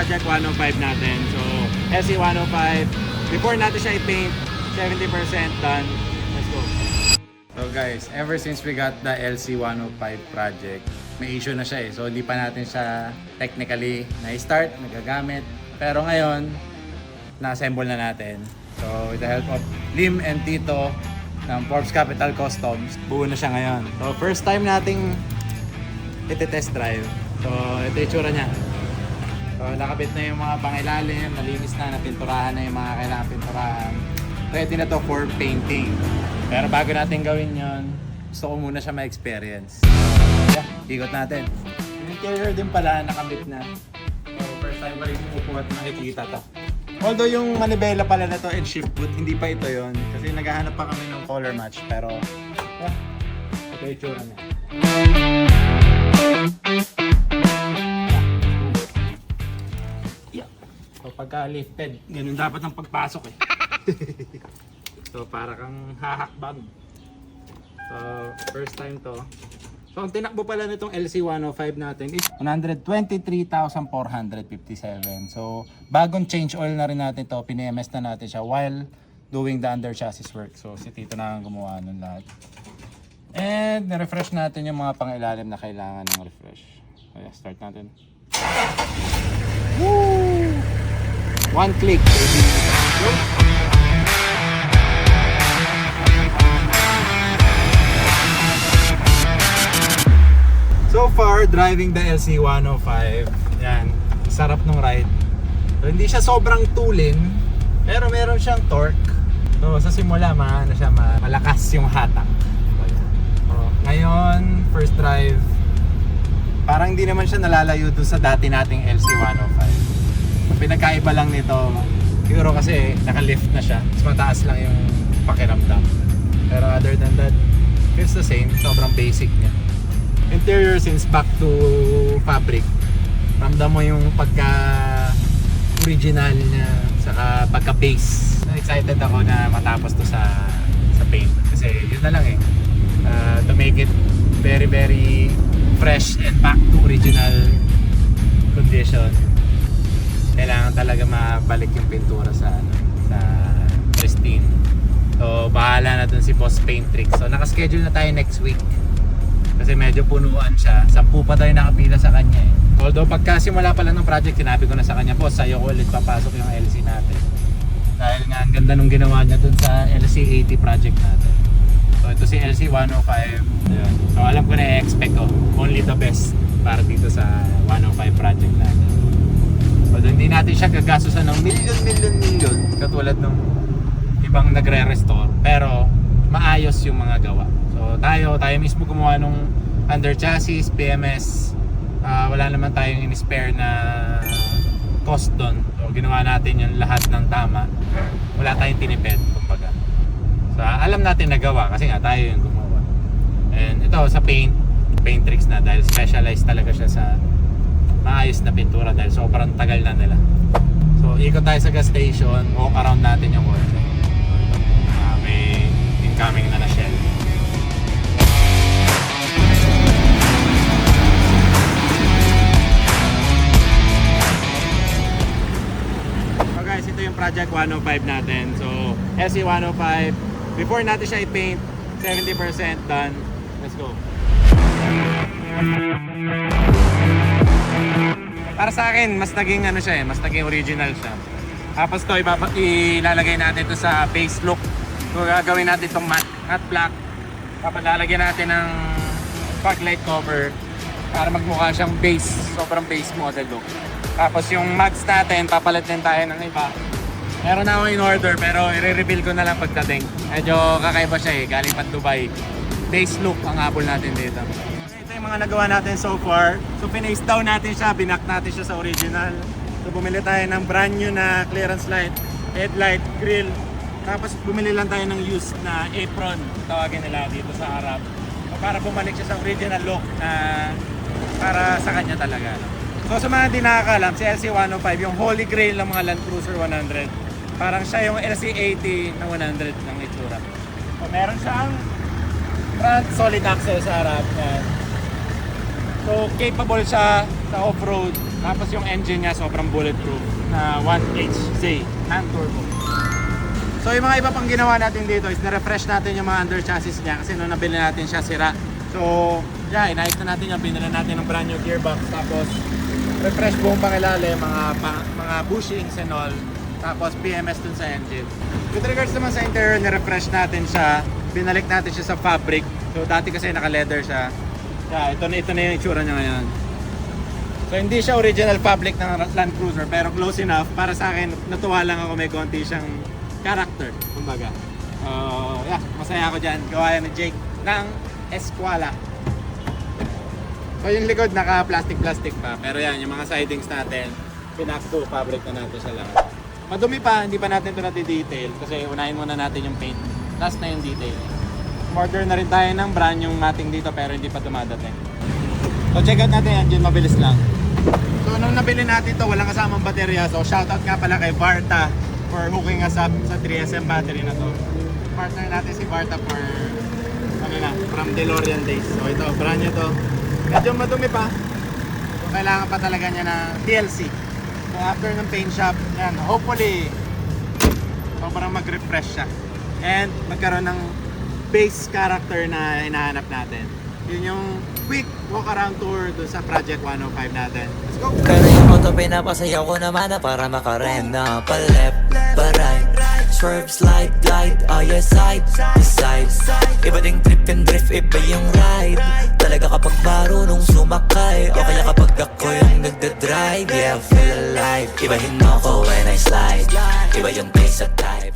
Project 105 natin. So, SC105. Before natin siya i-paint, 70% done. Let's go. So guys, ever since we got the LC105 project, may issue na siya eh. So, hindi pa natin siya technically na-start, nagagamit. Pero ngayon, na-assemble na natin. So, with the help of Lim and Tito ng Forbes Capital Customs, buo na siya ngayon. So, first time nating iti-test drive. So, ito yung tsura niya. So, nakabit na yung mga pangilalim, nalinis na, napinturahan na yung mga kailangan pinturahan. Ready na to for painting. Pero bago natin gawin yon, gusto ko muna siya ma-experience. Yeah, ikot natin. Yung interior din pala, nakabit na. So, first time pa rin upo at makikita to. Although yung manibela pala na to and shift boot, hindi pa ito yon. Kasi naghahanap pa kami ng color match. Pero, yeah, ito yung tsura niya. Yeah. So, pagka lifted, ganun dapat ang pagpasok eh. So, para kang hahakbag. So, first time to. So, ang tinakbo pala nitong LC105 natin is 123,457. So, bagong change oil na rin natin to. Pini-MS na natin siya while doing the under chassis work. So, si Tito na ang gumawa nun lahat. And, na-refresh natin yung mga pangilalim na kailangan ng refresh. Kaya, start natin. Woo! One click, baby. So far, driving the LC105, yan, sarap ng ride. So, hindi siya sobrang tulin, pero meron siyang torque. So sa simula, malakas yung hatak. So, ngayon, first drive, parang hindi naman siya nalalayo dun sa dati nating LC105. Ang pinagkaiba lang nito, siguro kasi naka-lift na siya, mas mataas lang yung pakiramdam. Pero other than that, it's the same, sobrang basic niya. Interior, since back to fabric, ramdam mo yung pagka original niya, saka pagka base. Excited ako na matapos to sa paint kasi yun na lang eh, to make it very very fresh and back to original condition. Kailangan talaga mabalik yung pintura sa pristine. So bahala na dun si Boss Paint Trick. So naka-schedule na tayo next week. Kasi medyo punuan siya. 10 pa tayo nakapila sa kanya eh. Although pagkasimula pa lang ng project, sinabi ko na sa kanya, boss, sa'yo ko ulit papasok yung LC natin. Dahil nga ang ganda nung ginawa niya dun sa LC80 project natin. So ito si LC105. Ayun. So alam ko na i-expect ko. Only the best para dito sa 105 project natin. Although hindi natin siya gagastusan ng million katulad ng ibang nagre-restore. Pero maayos yung mga gawa. So tayo mismo gumawa nung under chassis, PMS, wala naman tayong in-spare na cost doon. So ginawa natin yung lahat ng tama. Wala tayong tinipid, kumbaga. So alam natin nagawa kasi nga tayo yung gumawa. And ito sa paint tricks na dahil specialized talaga siya sa maayos na pintura dahil sobrang tagal na nila. So ikot tayo sa gas station, walk around natin yung kotse. May incoming na Shell. Guys, ito yung Project 105 natin. So, SC105. Before natin siya i-paint, 70% done. Let's go. Para sa akin, mas naging mas naging original siya. Tapos to, ilalagay natin to sa base look. So, gagawin natin itong matte black. Tapos lalagyan natin ng fog light cover para magmukha siyang base, sobrang base model look. Tapos yung mags natin, papalit din tayo ng iba. Meron na ako in order pero i-reveal ko na lang pagdating. Medyo kakaiba siya eh, galing pa Dubai. Base look ang habol natin dito. Ito yung mga nagawa natin so far. So pinace down natin siya, binak natin siya sa original. So bumili tayo ng brand new na clearance light, headlight, grill. Tapos bumili lang tayo ng used na apron, tawagin nila dito sa Arab. So, para bumalik siya sa original look na para sa kanya talaga. So sa mga di nakakalam, si LC105 yung holy grail ng mga Land Cruiser 100. Parang siya yung LC80 na 100 ng itsura. So meron siyang front solid axle sa harap. Yan. So capable siya sa off-road. Tapos yung engine niya sobrang bulletproof na 1HZ hand turbo. So yung mga iba pang ginawa natin dito is na-refresh natin yung mga under chassis niya kasi nung nabili natin siya sira. So yeah, inayos na natin yung binili natin ng brand new gearbox. Tapos refresh buong pangilalim, mga bushings and all. Tapos PMS dun sa engine. With regards naman sa interior, na-refresh natin siya. Binalik natin siya sa fabric. So dati kasi naka-leather siya. Yeah, ito na yung itsura niya ngayon. So hindi siya original fabric ng Land Cruiser pero close enough. Para sa akin, natuwa lang ako may konti siyang character, kumbaga. Yeah, masaya ako dyan. Gawa ni Jake ng Esquala. So yung likod naka plastic pa. Pero yan, yung mga sidings natin, pinakto fabric na natin siya lahat. Madumi pa, hindi pa natin ito nati-detail kasi unahin muna natin yung paint. Last na yung detail. Order na rin tayo ng brand yung mating dito pero hindi pa dumadating. So check out natin yan, mabilis lang. So nung nabili natin to walang kasamang baterya. So shoutout nga pala kay Barta for hooking us up sa 3SM battery na to. Partner natin si Barta for from DeLorean days. So ito, brand new to. Medyo madumi pa. So kailangan pa talaga niya na TLC. So after ng paint shop, yan, hopefully parang mag-refresh siya. And magkaroon ng base character na hinahanap natin. Yun yung quick walk around tour dun sa Project 105 natin. Let's go! Pero yung auto pinapasayaw ko naman na para makarena. Pa-left, pa-right, swerve, slide, glide, all your side to side. Iba ding trip and drift, iba yung ride. Talaga kapag marunong sumakay, o kaya kapag ako yung nagdadrive. Yeah, I feel alive. Ibahin mo ko when I slide, iba yung pace at type.